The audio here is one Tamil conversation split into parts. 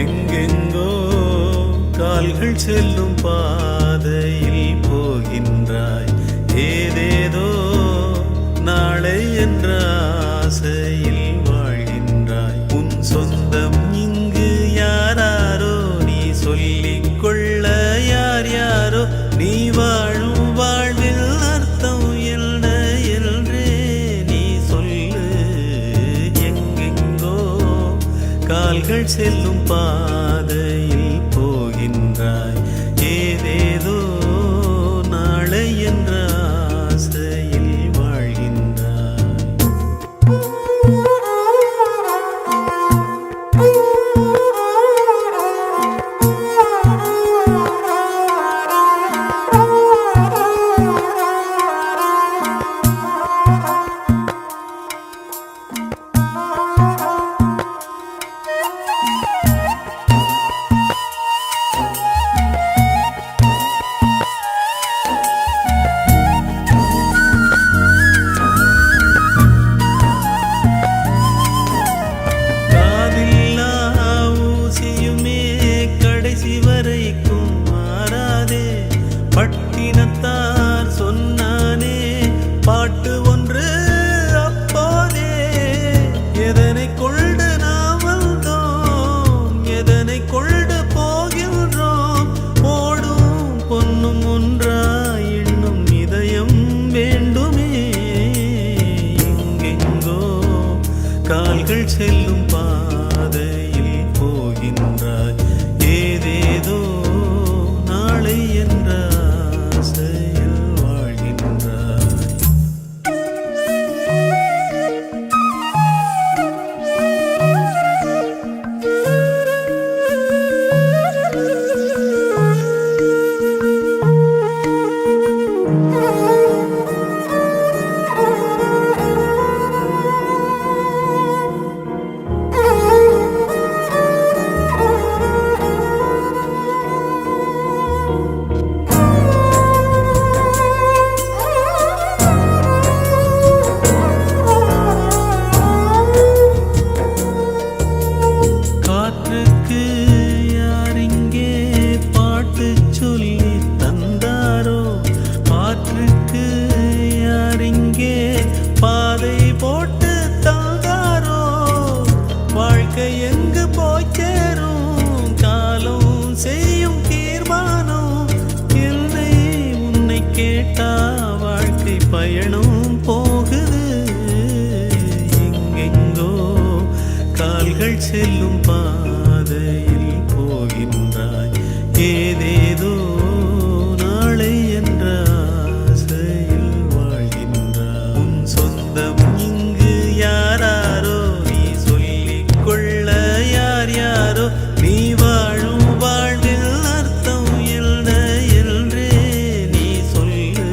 எங்கெங்கோ கால்கள் செல்லும் பாதையில் போகின்றாய். ஏதேதோ நாளை என்ற ஆசையில் வாழ்கின்றாய். உன் சொந்தம் இங்கு யாராரோ நீ சொல்லிக் கொள்ள யார் யாரோ. நீ வாழும் வாழ்வில் அர்த்தம் என்ன என்றே நீ சொல்லு. எங்கெங்கோ கால்கள் செல்லும் பாதையில் போகின்றாய். ஏதேதோ நாளை என்ற ஆசையில் வாழ்கின்றாய். பட்டினத்தார் சொன்னானே பாட்டு ஒன்று அப்போதே. எதனை கொண்டு நாம் வந்தோம், எதனை கொண்டு போகின்றோம். ஓடும் பொன்னும் ஒன்றாய் இன்னும் இதயம் வேண்டுமே. எங்கெங்கோ கால்கள் செல்லும் பாதையில் போகின்றாய். ஏதேதோ நாளை என்ற ஆசையில் வாழ்கின்றாய். காற்றுக்கு யாரிங்கே பாட்டு சொல்லி தந்தாரோ. பாற்றுக்கு யாரிங்கே பாதை போட்டு தந்தாரோ. வாழ்க்கை எங்கு போய் சேரும் காலம் செய்யும் தீர்மானம். என்னை உன்னை கேட்டா வாழ்க்கை பயணம் போகுது. எங்கெங்கோ கால்கள் செல்லும் பாதையில் போகின்றாய். ஏதேதோ நாளை என்ற ஆசையில் வாழ்கின்றாய். உன் சொந்தம் இங்கு யாராரோ நீ சொல்லிக் கொள்ள யார் யாரோ. நீ வாழும் வாழ்வில் அர்த்தம் என்ன என்றே நீ சொல்லு.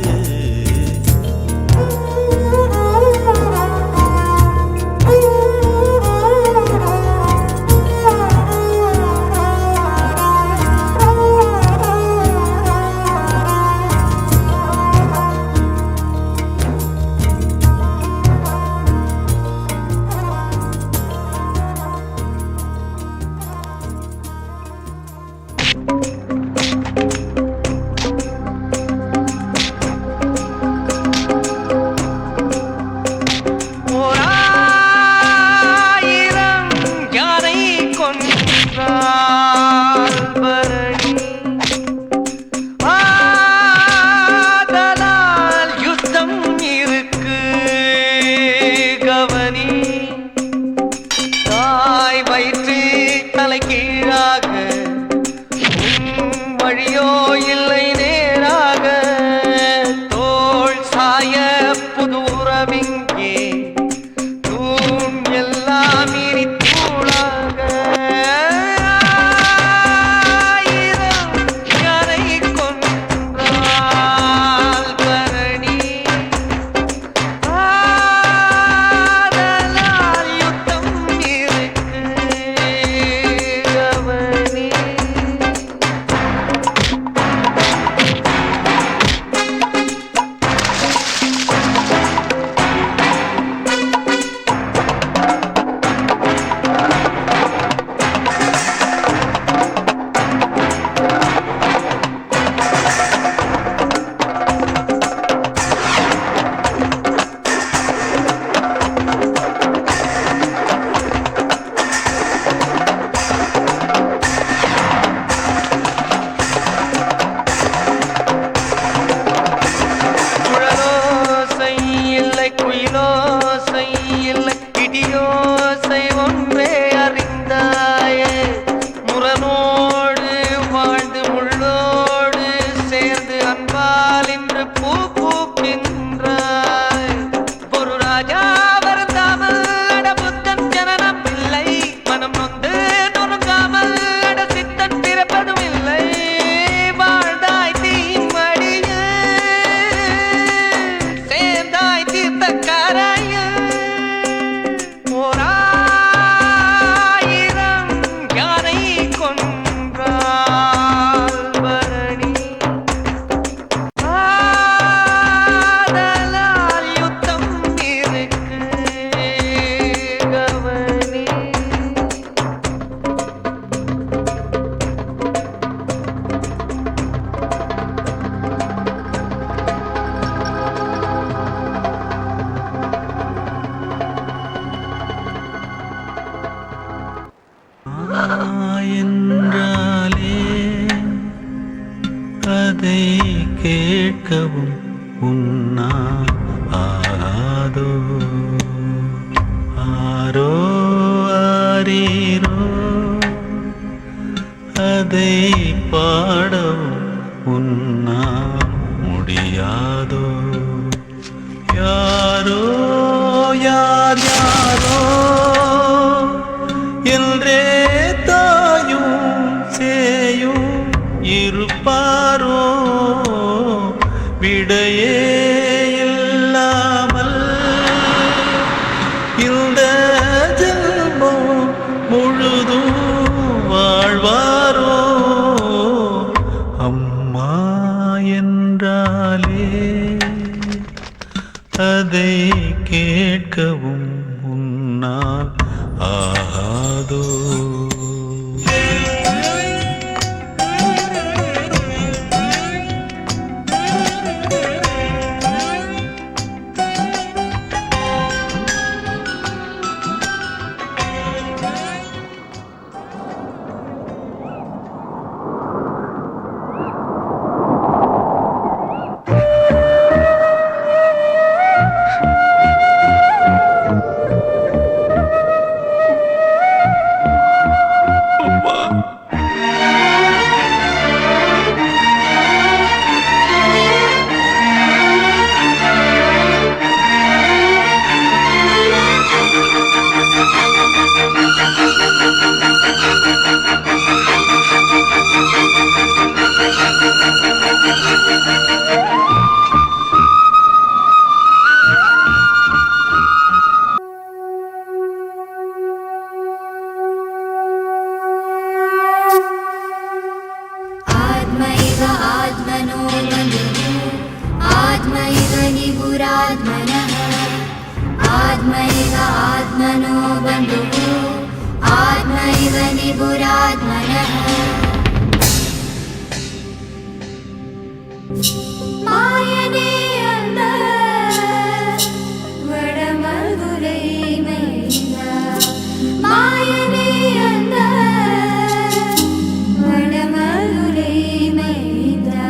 கேட்கவும் உன்னால் ஆகாதோ ஆரோ ஆரீரோ அதை பாடவும் உன்னால் முடியாதோ யாரோ யார் யாரோ என்றே தாயும் சேயும் இருப்பாரோ விடையே இல்லாமல் இந்த ஜென்மம் முழுதும் வாழ்வாரோ அம்மா என்றாலே அதை கேட்கவும் உன்னால் ஆகாதோ आत्मैव आत्मनो बन्धुः आत्मैव निपुरात्मनः मायने अंद वडमधुरै मैना मायने अंद वडमधुरै मैना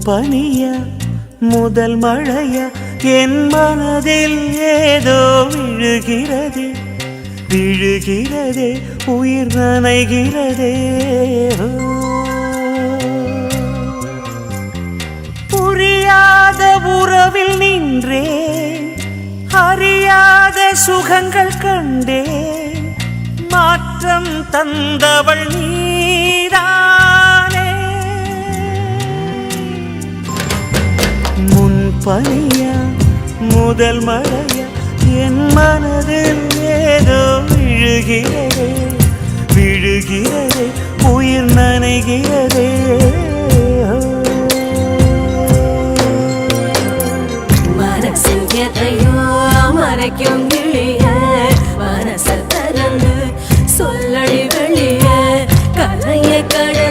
பனிய முதல் மழைய என் மனதில் ஏதோ விழுகிறதே விழுகிறதே உயிர் நனைகிறதே புரியாத உறவில் நின்றேன் அறியாத சுகங்கள் கண்டேன் மாற்றம் தந்தவள் நீதானே பனியா முதல் மழையா என் மனதில் ஏதோ விழுகிறதே விழுகிறதே உயிர் நனைகிறதே மனசில் எதையோ மறைக்கும் கிளிய மனச திறந்து சொல்லடி வெளிய கலைய கடை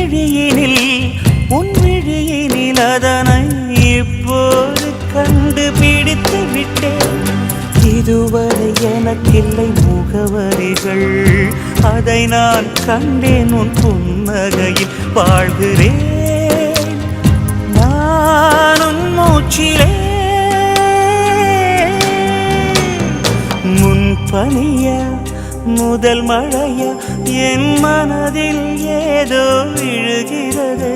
விழியினில் உன் விழியினில் அதனை இப்போது கண்டுபிடித்து விட்டேன். இதுவரை எனக்கில்லை முகவரிகள், அதை நான் கண்டேன் உன் புன்னகையில். வாழ்கிறேன் நானும் மூச்சிலே, முன்பனியா முதல் மழையா என் மனதில் ஏதோ விழுகிறது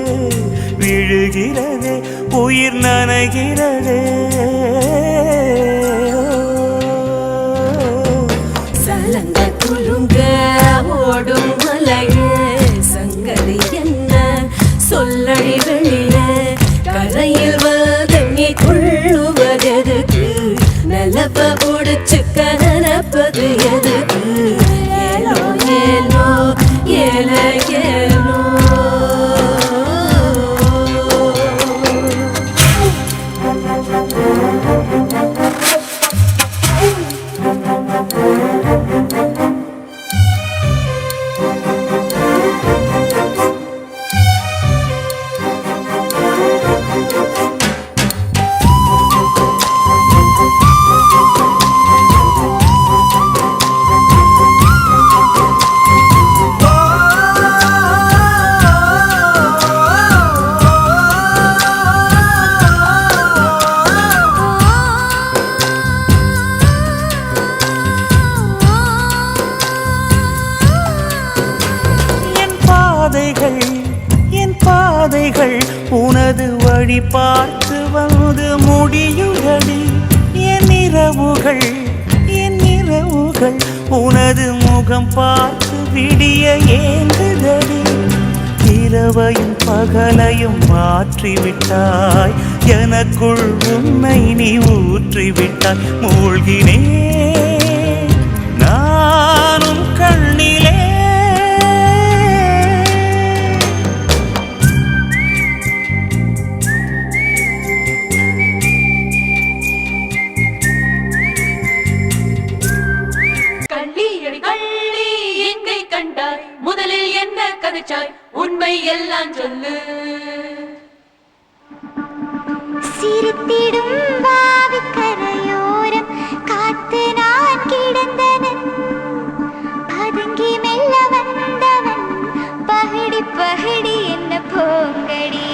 விழுகிறது, உயிர் நனைகிறது. சலங்க குலுங்க ஓடும் மலையே, சங்கதி என்ன சொல்லடி வெளியே. கரையில் வதங்கி கொள்ளுவதெதுக்கு, நிலப்ப ஒடிச்சுக்க நினைப்பது எதுக்கு. ஏலோ ஏலோ ஏல ஏலோ. என் பாதைகள் உனது வழி பார்த்து வந்து முடியுதடி. என் இரவுகள் உனது முகம் பார்த்து விடிய ஏங்குதடி. இரவையும் பகலையும் மாற்றிவிட்டாய், எனக்குள் உன்னை நீ ஊற்றிவிட்டாய். மூழ்கினேன் நானும் கண்ணிலே. முதலில் என்ன கதைச்சாய், உண்மை எல்லாம் சொல்லு. சிரித்திடும் வாவிக்கரையோரம் காத்து நான் கிடந்தனன், பதுங்கி மெல்ல வந்தவன் பகடி பகடி என்ன போங்கடி.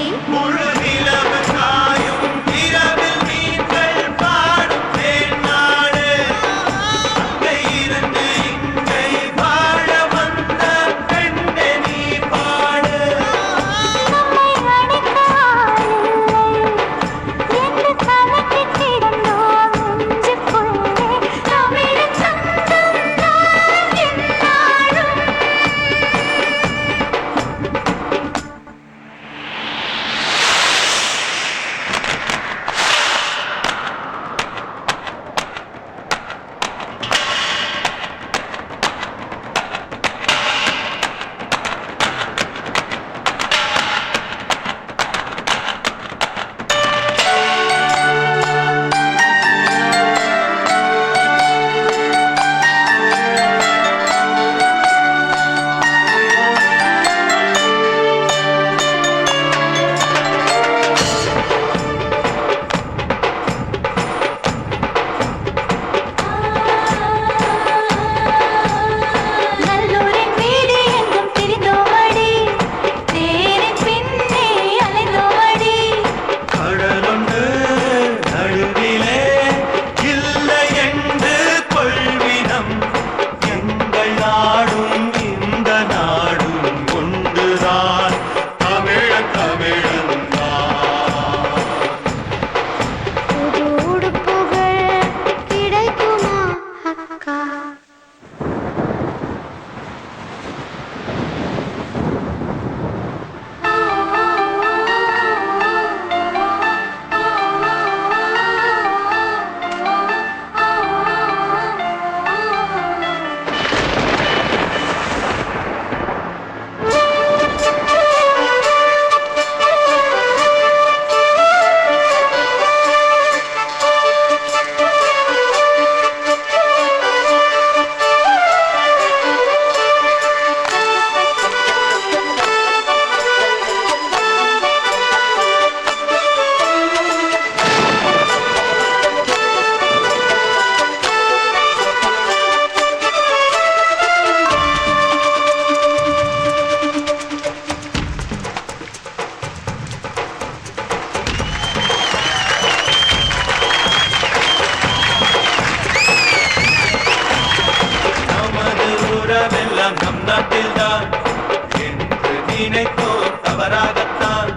தவறாகத்தான்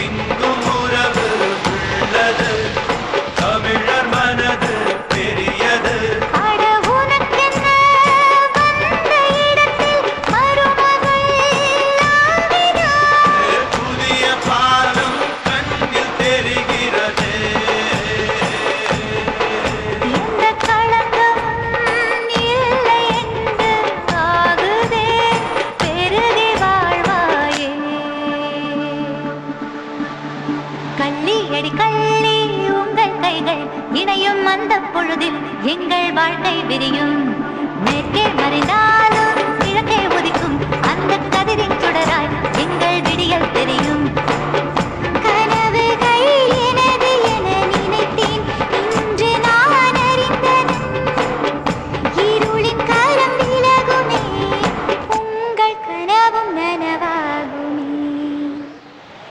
இங்கும் உறவு உள்ளது. தமிழர் மனது பெரியது. அட உனக்கென்ன வந்த இடத்தில் மருமகள் ஆவினாள். புதிய பாலம் கண்ணில் தெரிகிறது. எந்த களங்கமும் இல்லை என்று ஆகுதே, பெருகி வாழ்வாயே. கள்ளியடி கள்ளி உங்கள் கைகள் இணையும் அந்த பொழுதில் எங்கள் வாழ்க்கை விரியும். மேற்கே மறைந்தாலும் கிழக்கே உதிக்கும் அந்த கதிரின் சுடராய்